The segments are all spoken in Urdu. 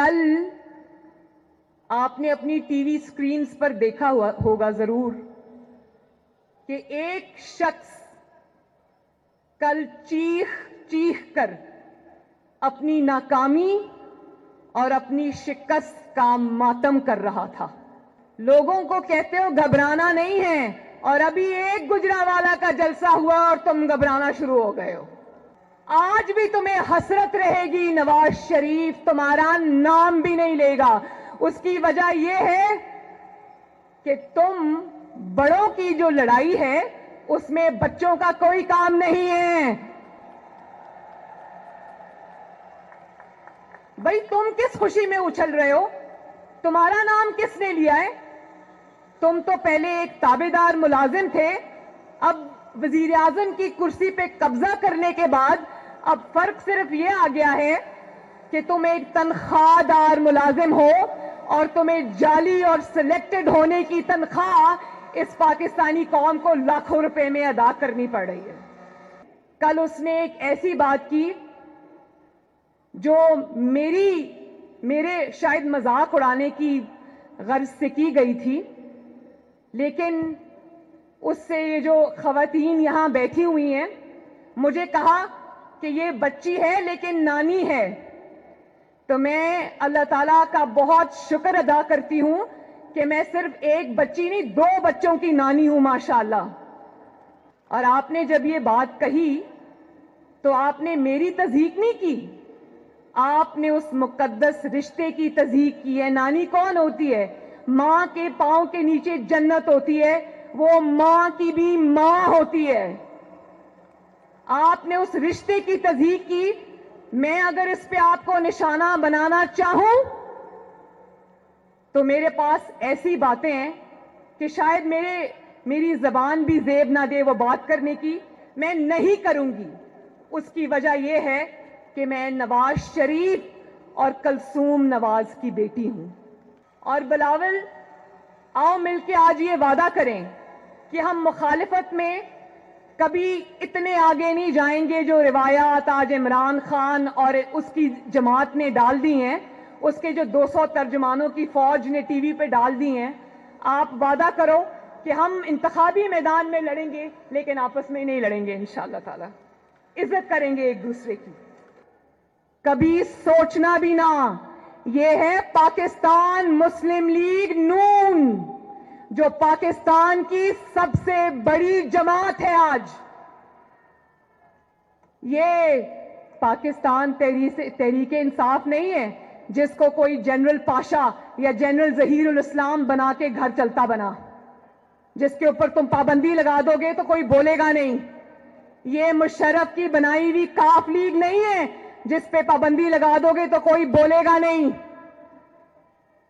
کل آپ نے اپنی ٹی وی سکرینز پر دیکھا ہوگا ضرور کہ ایک شخص کل چیخ چیخ کر اپنی ناکامی اور اپنی شکست کا ماتم کر رہا تھا. لوگوں کو کہتے ہو گھبرانا نہیں ہے، اور ابھی ایک گجرانوالہ کا جلسہ ہوا اور تم گھبرانا شروع ہو گئے ہو. آج بھی تمہیں حسرت رہے گی، نواز شریف تمہارا نام بھی نہیں لے گا. اس کی وجہ یہ ہے کہ تم بڑوں کی جو لڑائی ہے اس میں بچوں کا کوئی کام نہیں ہے. بھائی تم کس خوشی میں اچھل رہے ہو؟ تمہارا نام کس نے لیا ہے؟ تم تو پہلے ایک تابعدار ملازم تھے، اب وزیر اعظم کی کرسی پہ قبضہ کرنے کے بعد اب فرق صرف یہ آ گیا ہے کہ تم ایک تنخواہ دار ملازم ہو، اور تمہیں جعلی اور سلیکٹڈ ہونے کی تنخواہ اس پاکستانی قوم کو لاکھوں روپے میں ادا کرنی پڑ رہی ہے. کل اس نے ایک ایسی بات کی جو میرے شاید مذاق اڑانے کی غرض سے کی گئی تھی، لیکن اس سے یہ جو خواتین یہاں بیٹھی ہوئی ہیں مجھے کہا کہ یہ بچی ہے لیکن نانی ہے. تو میں اللہ تعالیٰ کا بہت شکر ادا کرتی ہوں کہ میں صرف ایک بچی نہیں 2 بچوں کی نانی ہوں ماشاءاللہ. اور آپ نے جب یہ بات کہی تو آپ نے میری تصدیق نہیں کی، آپ نے اس مقدس رشتے کی تصدیق کی ہے. نانی کون ہوتی ہے؟ ماں کے پاؤں کے نیچے جنت ہوتی ہے، وہ ماں کی بھی ماں ہوتی ہے. آپ نے اس رشتے کی تصدیق کی. میں اگر اس پہ آپ کو نشانہ بنانا چاہوں تو میرے پاس ایسی باتیں ہیں کہ شاید میری زبان بھی زیب نہ دے وہ بات کرنے کی. میں نہیں کروں گی. اس کی وجہ یہ ہے کہ میں نواز شریف اور کلثوم نواز کی بیٹی ہوں. اور بلاول، آؤ مل کے آج یہ وعدہ کریں کہ ہم مخالفت میں کبھی اتنے آگے نہیں جائیں گے جو روایات آج عمران خان اور اس کی جماعت نے ڈال دی ہیں، اس کے جو 200 ترجمانوں کی فوج نے ٹی وی پہ ڈال دی ہیں. آپ وعدہ کرو کہ ہم انتخابی میدان میں لڑیں گے لیکن آپس میں نہیں لڑیں گے انشاءاللہ تعالی. عزت کریں گے ایک دوسرے کی. کبھی سوچنا بھی نہ. یہ ہے پاکستان مسلم لیگ نون، جو پاکستان کی سب سے بڑی جماعت ہے آج. یہ پاکستان تحریک انصاف نہیں ہے جس کو کوئی جنرل پاشا یا جنرل ظہیر الاسلام بنا کے گھر چلتا بنا، جس کے اوپر تم پابندی لگا دو گے تو کوئی بولے گا نہیں. یہ مشرف کی بنائی ہوئی کاف لیگ نہیں ہے جس پہ پابندی لگا دو گے تو کوئی بولے گا نہیں.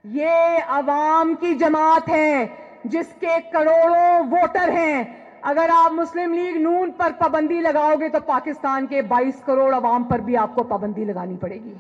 یہ عوام کی جماعت ہے جس کے کروڑوں ووٹر ہیں. اگر آپ مسلم لیگ نون پر پابندی لگاؤ گے تو پاکستان کے 22 کروڑ عوام پر بھی آپ کو پابندی لگانی پڑے گی.